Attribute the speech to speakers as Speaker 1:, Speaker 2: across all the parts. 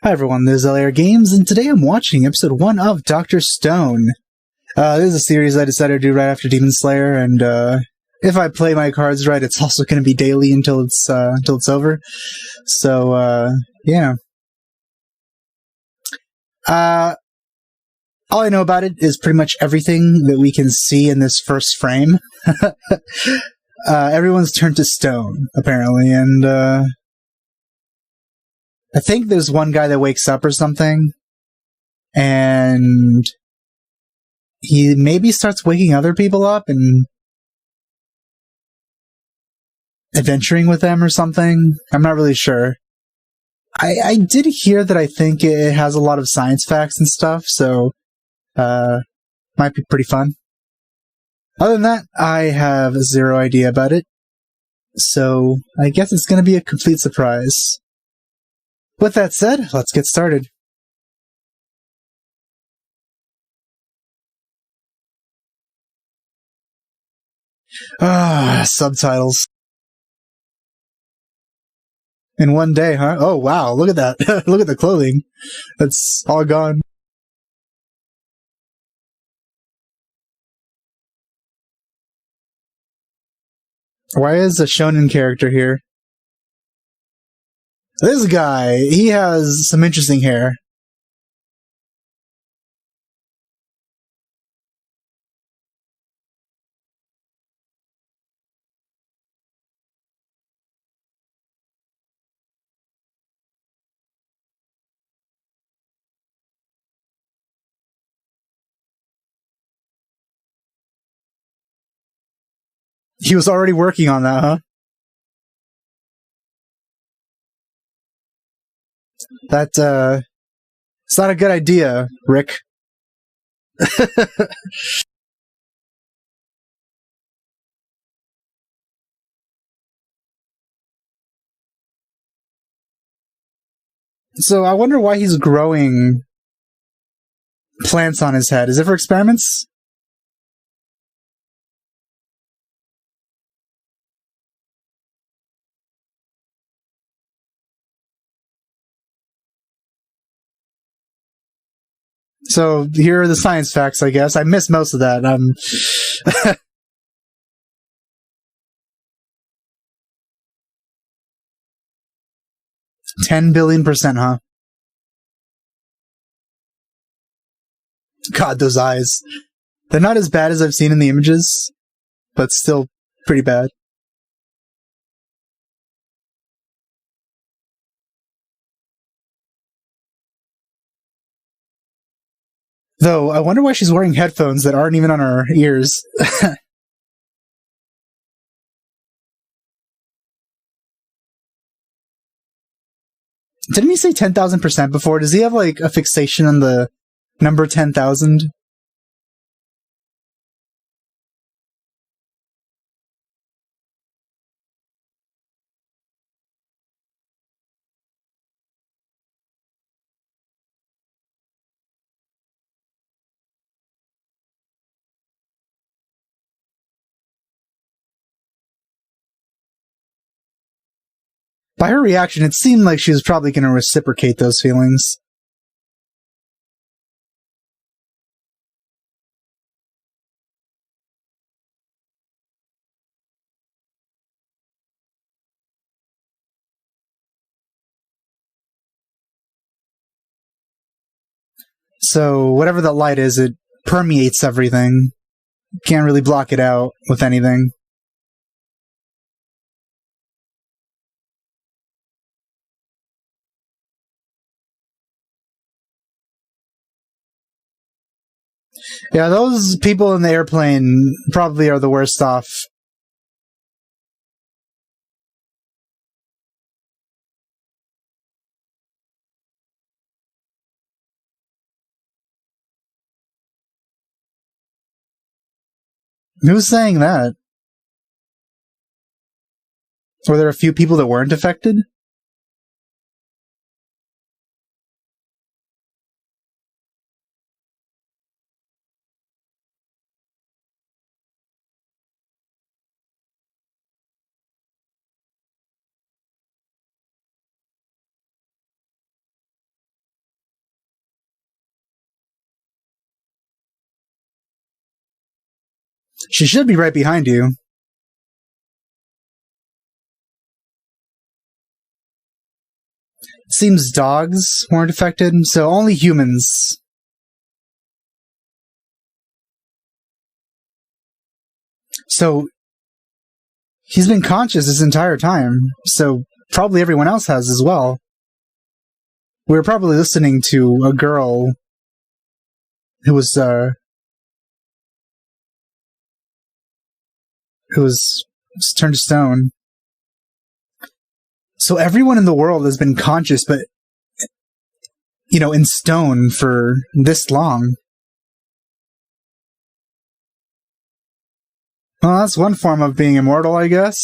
Speaker 1: Hi everyone, this is LAR Games, and today I'm watching episode 1 of Dr. Stone. This is a series I decided to do right after Demon Slayer, and if I play my cards right, it's also going to be daily until it's over. So, yeah. All I know about it is pretty much everything that we can see in this first frame. Everyone's turned to stone, apparently, and I think there's one guy that wakes up or something, and he maybe starts waking other people up and adventuring with them or something. I'm not really sure. I did hear that I think it has a lot of science facts and stuff, so might be pretty fun. Other than that, I have zero idea about it, so I guess it's going to be a complete surprise. With that said, let's get started. Subtitles. In one day, huh? Oh, wow, look at that. Look at the clothing. That's all gone. Why is a shonen character here? This guy, he has some interesting hair. He was already working on that, huh? It's not a good idea, Rick. So I wonder why he's growing plants on his head. Is it for experiments? So here are the science facts, I guess. I missed most of that. 10 billion%, huh? God, those eyes. They're not as bad as I've seen in the images, but still pretty bad. Though, I wonder why she's wearing headphones that aren't even on her ears. Didn't he say 10,000% before? Does he have, like, a fixation on the number 10,000? By her reaction, it seemed like she was probably going to reciprocate those feelings. So, whatever that light is, it permeates everything. Can't really block it out with anything. Yeah, those people in the airplane probably are the worst off. Who's saying that? Were there a few people that weren't affected? She should be right behind you. Seems dogs weren't affected, so only humans. So he's been conscious this entire time, so probably everyone else has as well. We were probably listening to a girl who was turned to stone. So everyone in the world has been conscious, but, you know, in stone for this long. Well, that's one form of being immortal, I guess.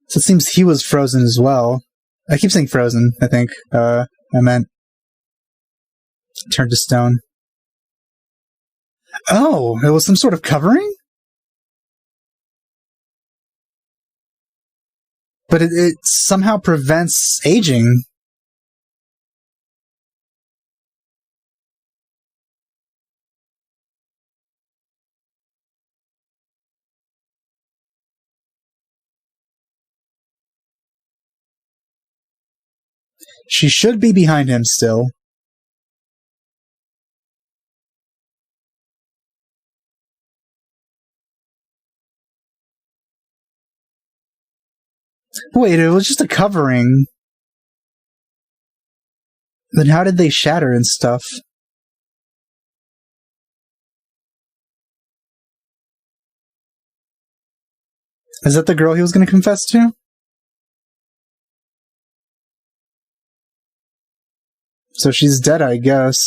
Speaker 1: So it seems he was frozen as well. I keep saying frozen, I think. I meant turned to stone. Oh, it was some sort of covering? But it somehow prevents aging. She should be behind him still. Wait, it was just a covering. Then how did they shatter and stuff? Is that the girl he was going to confess to? So she's dead, I guess.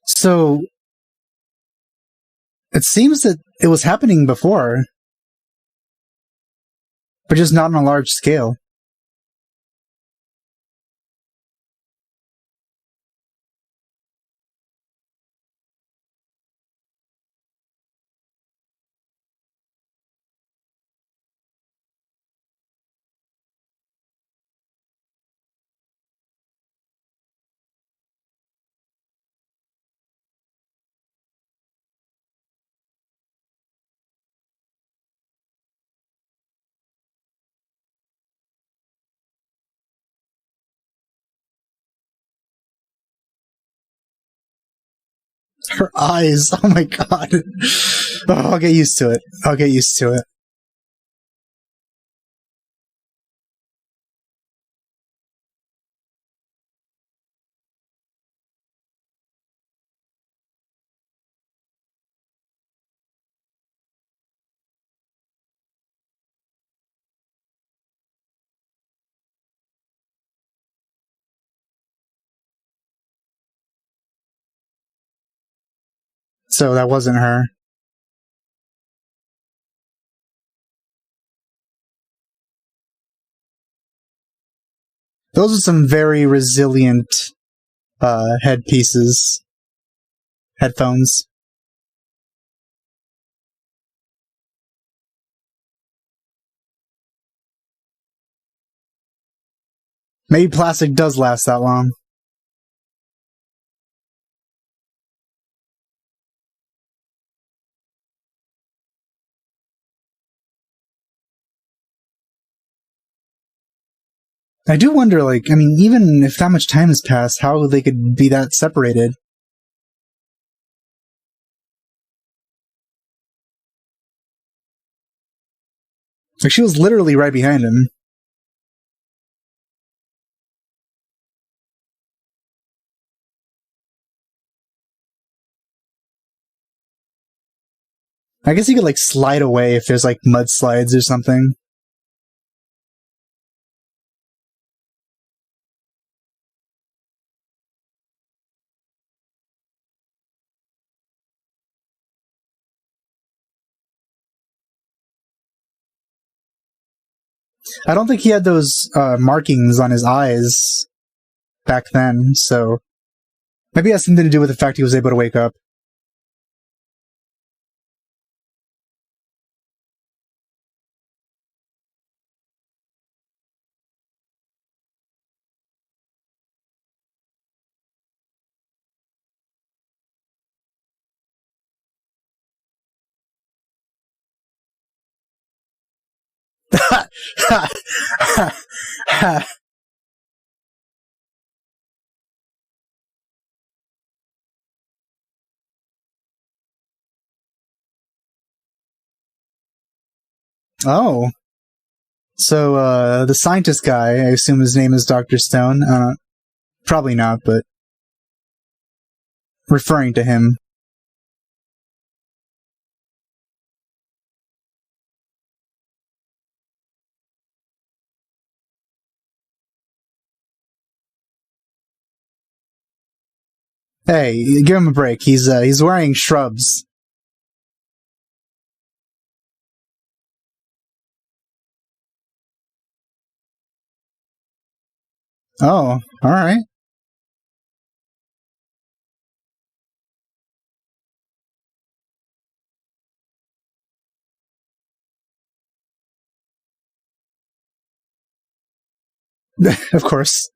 Speaker 1: So it seems that it was happening before, but just not on a large scale. Her eyes, oh my god. Oh, I'll get used to it. I'll get used to it. So that wasn't her. Those are some very resilient headpieces. Headphones. Maybe plastic does last that long. I do wonder, like, I mean, even if that much time has passed, how they could be that separated. Like, she was literally right behind him. I guess you could like slide away if there's like mudslides or something. I don't think he had those markings on his eyes back then, so maybe it has something to do with the fact he was able to wake up. Oh. So, the scientist guy, I assume his name is Dr. Stone. Probably not, but referring to him. Hey, give him a break. He's wearing shrubs. Oh, alright. Of course.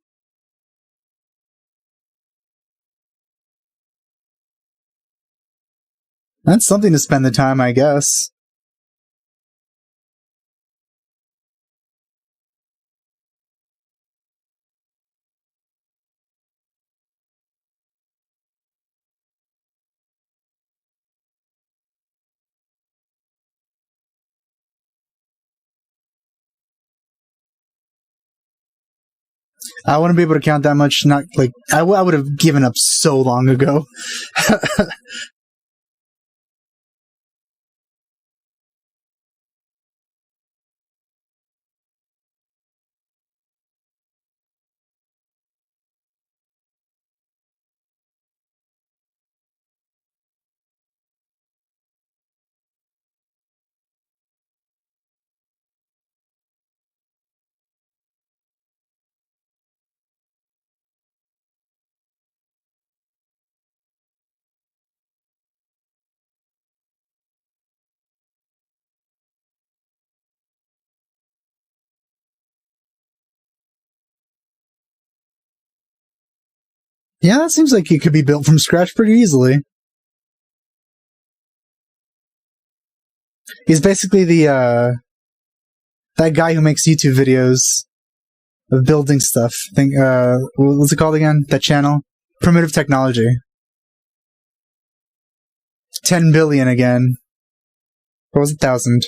Speaker 1: That's something to spend the time, I guess. I wouldn't be able to count that much. Not like I would have given up so long ago. Yeah, that seems like it could be built from scratch pretty easily. He's basically the that guy who makes YouTube videos of building stuff. I think what's it called again? That channel? Primitive Technology. 10 billion again. What was it? 1,000?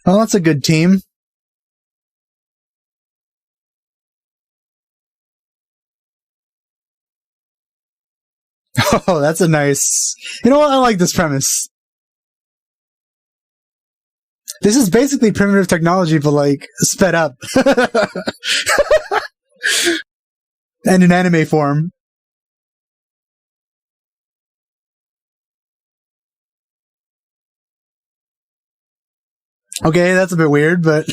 Speaker 1: Well, that's a good team. Oh, that's a nice... You know what? I like this premise. This is basically primitive technology, but like sped up. And in anime form. Okay, that's a bit weird, but...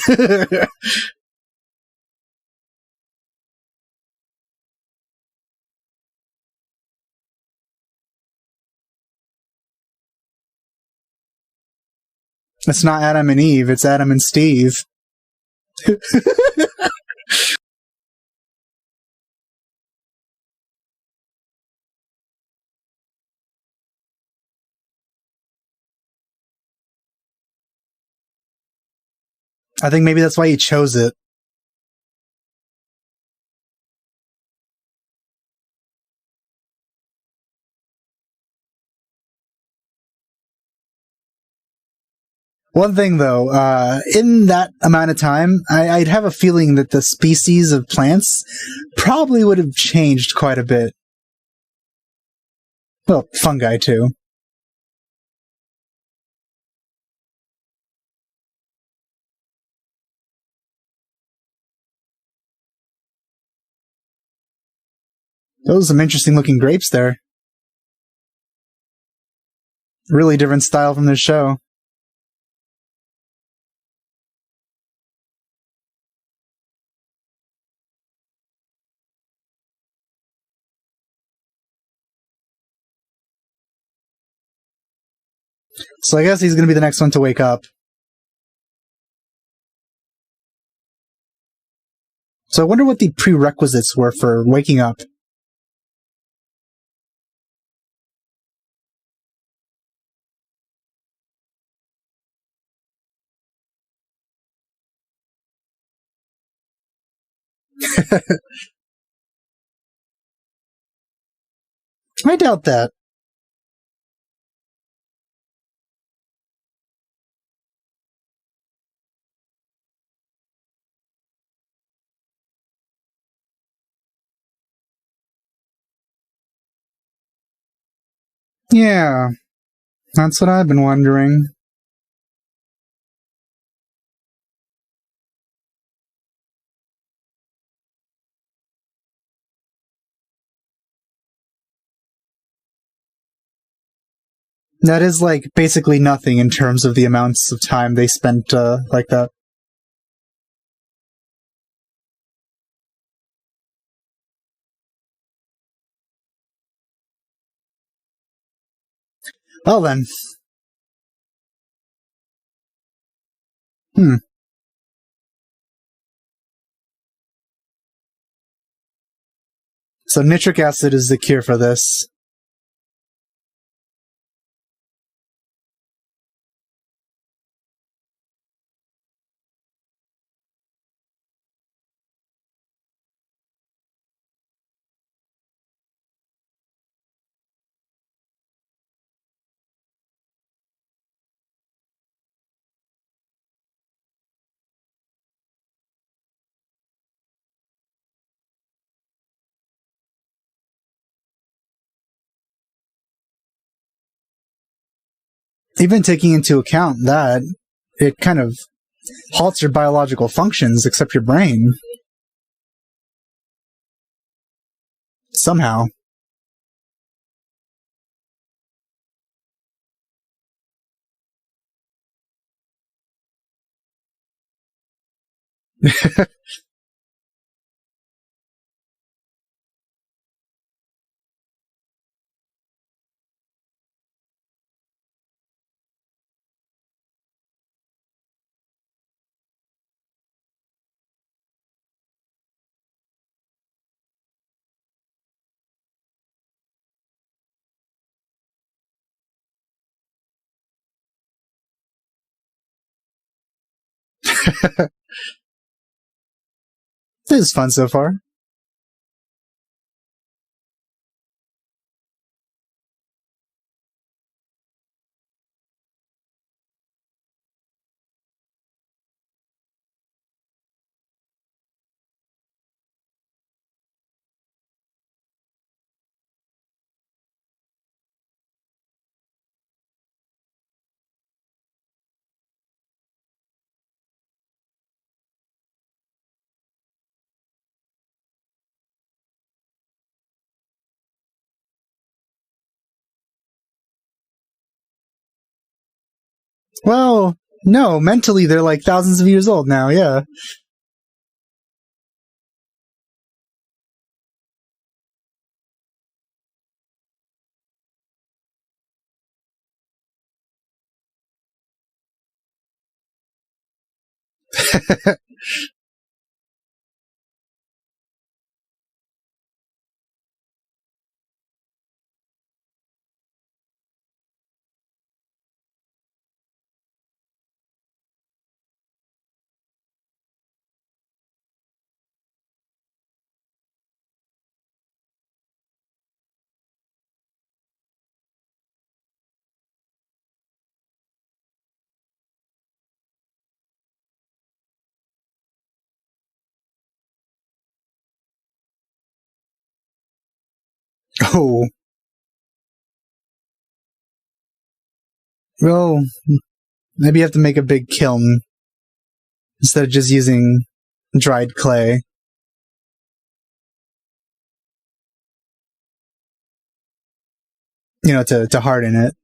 Speaker 1: It's not Adam and Eve, it's Adam and Steve. I think maybe that's why he chose it. One thing, though, in that amount of time, I'd have a feeling that the species of plants probably would have changed quite a bit. Well, fungi, too. Those are some interesting looking grapes there. Really different style from this show. So I guess he's going to be the next one to wake up. So I wonder what the prerequisites were for waking up. I doubt that. Yeah, that's what I've been wondering. That is, like, basically nothing in terms of the amounts of time they spent, like that. Well then. So nitric acid is the cure for this. Even taking into account that, it kind of halts your biological functions except your brain. Somehow. This is fun so far. Well, no, mentally they're like thousands of years old now, yeah. Oh. Well, maybe you have to make a big kiln instead of just using dried clay. You know, to harden it.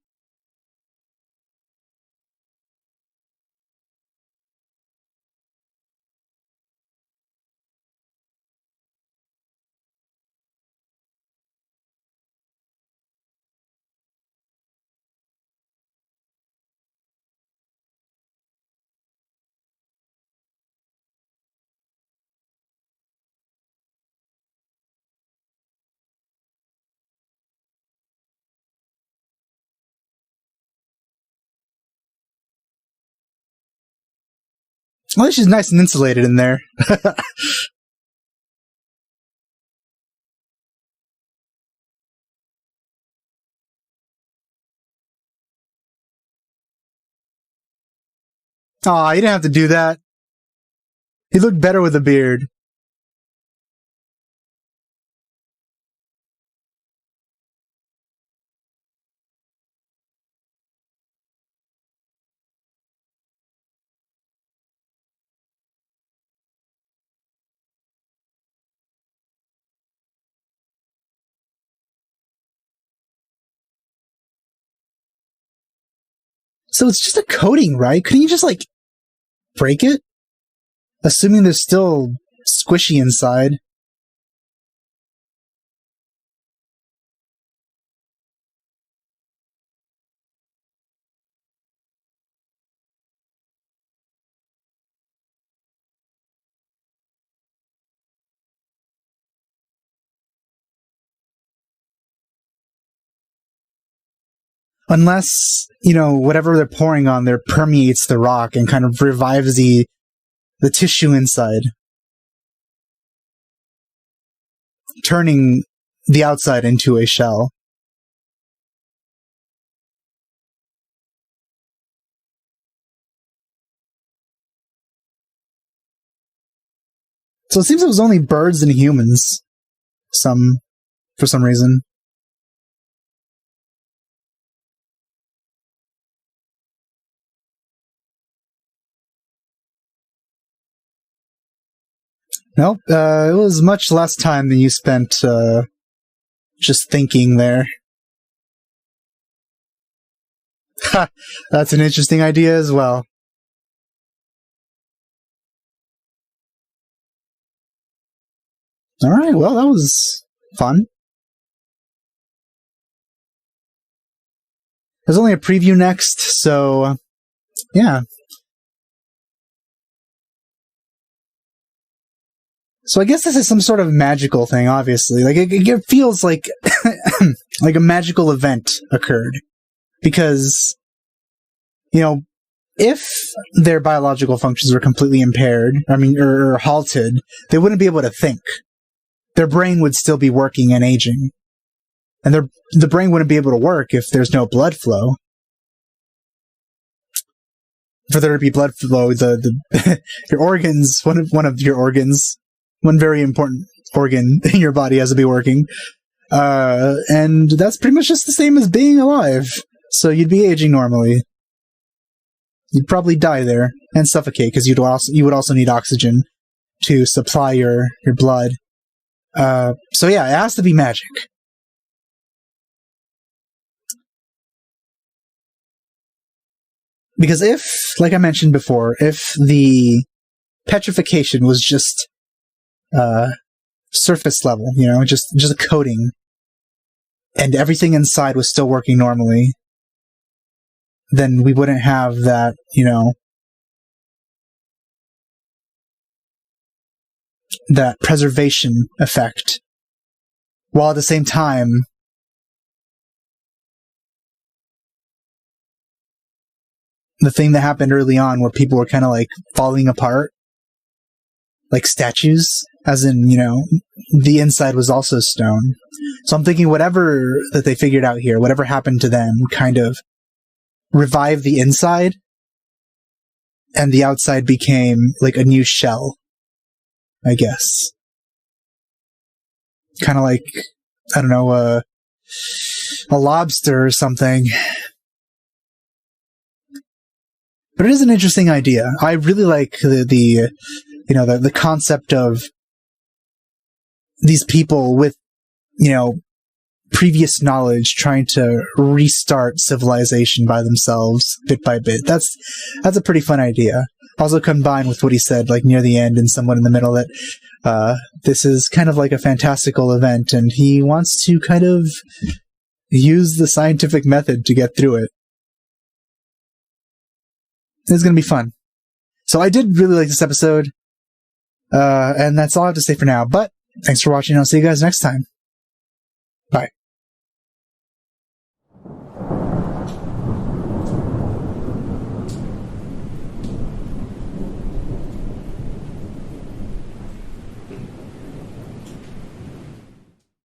Speaker 1: At least she's nice and insulated in there. Aw, you didn't have to do that. He looked better with a beard. So it's just a coating, right? Couldn't you just, like, break it? Assuming there's still squishy inside. Unless, you know, whatever they're pouring on there permeates the rock and kind of revives the tissue inside, turning the outside into a shell. So it seems it was only birds and humans. For some reason. Nope, it was much less time than you spent, just thinking there. Ha! That's an interesting idea as well. Alright, well, that was fun. There's only a preview next, so yeah. So I guess this is some sort of magical thing, obviously. Like, it feels like like a magical event occurred. Because, you know, if their biological functions were completely impaired, or halted, they wouldn't be able to think. Their brain would still be working and aging. And the brain wouldn't be able to work if there's no blood flow. For there to be blood flow, your organs, one of your organs, one very important organ in your body has to be working. And that's pretty much just the same as being alive. So you'd be aging normally. You'd probably die there and suffocate because you would also need oxygen to supply your blood. So yeah, it has to be magic. Because if, like I mentioned before, if the petrification was just surface level, you know, just a coating, and everything inside was still working normally, then we wouldn't have that, you know, that preservation effect, while at the same time the thing that happened early on where people were kind of like falling apart like statues, as in, you know, the inside was also stone. So I'm thinking whatever that they figured out here, whatever happened to them, kind of revived the inside, and the outside became like a new shell, I guess. Kind of like I don't know, a lobster or something. But it is an interesting idea. I really like the concept of these people with, previous knowledge trying to restart civilization by themselves, bit by bit. That's a pretty fun idea. Also combined with what he said, like near the end and somewhat in the middle, that this is kind of like a fantastical event, and he wants to kind of use the scientific method to get through it. It's going to be fun. So I did really like this episode, and that's all I have to say for now. But thanks for watching. I'll see you guys next time.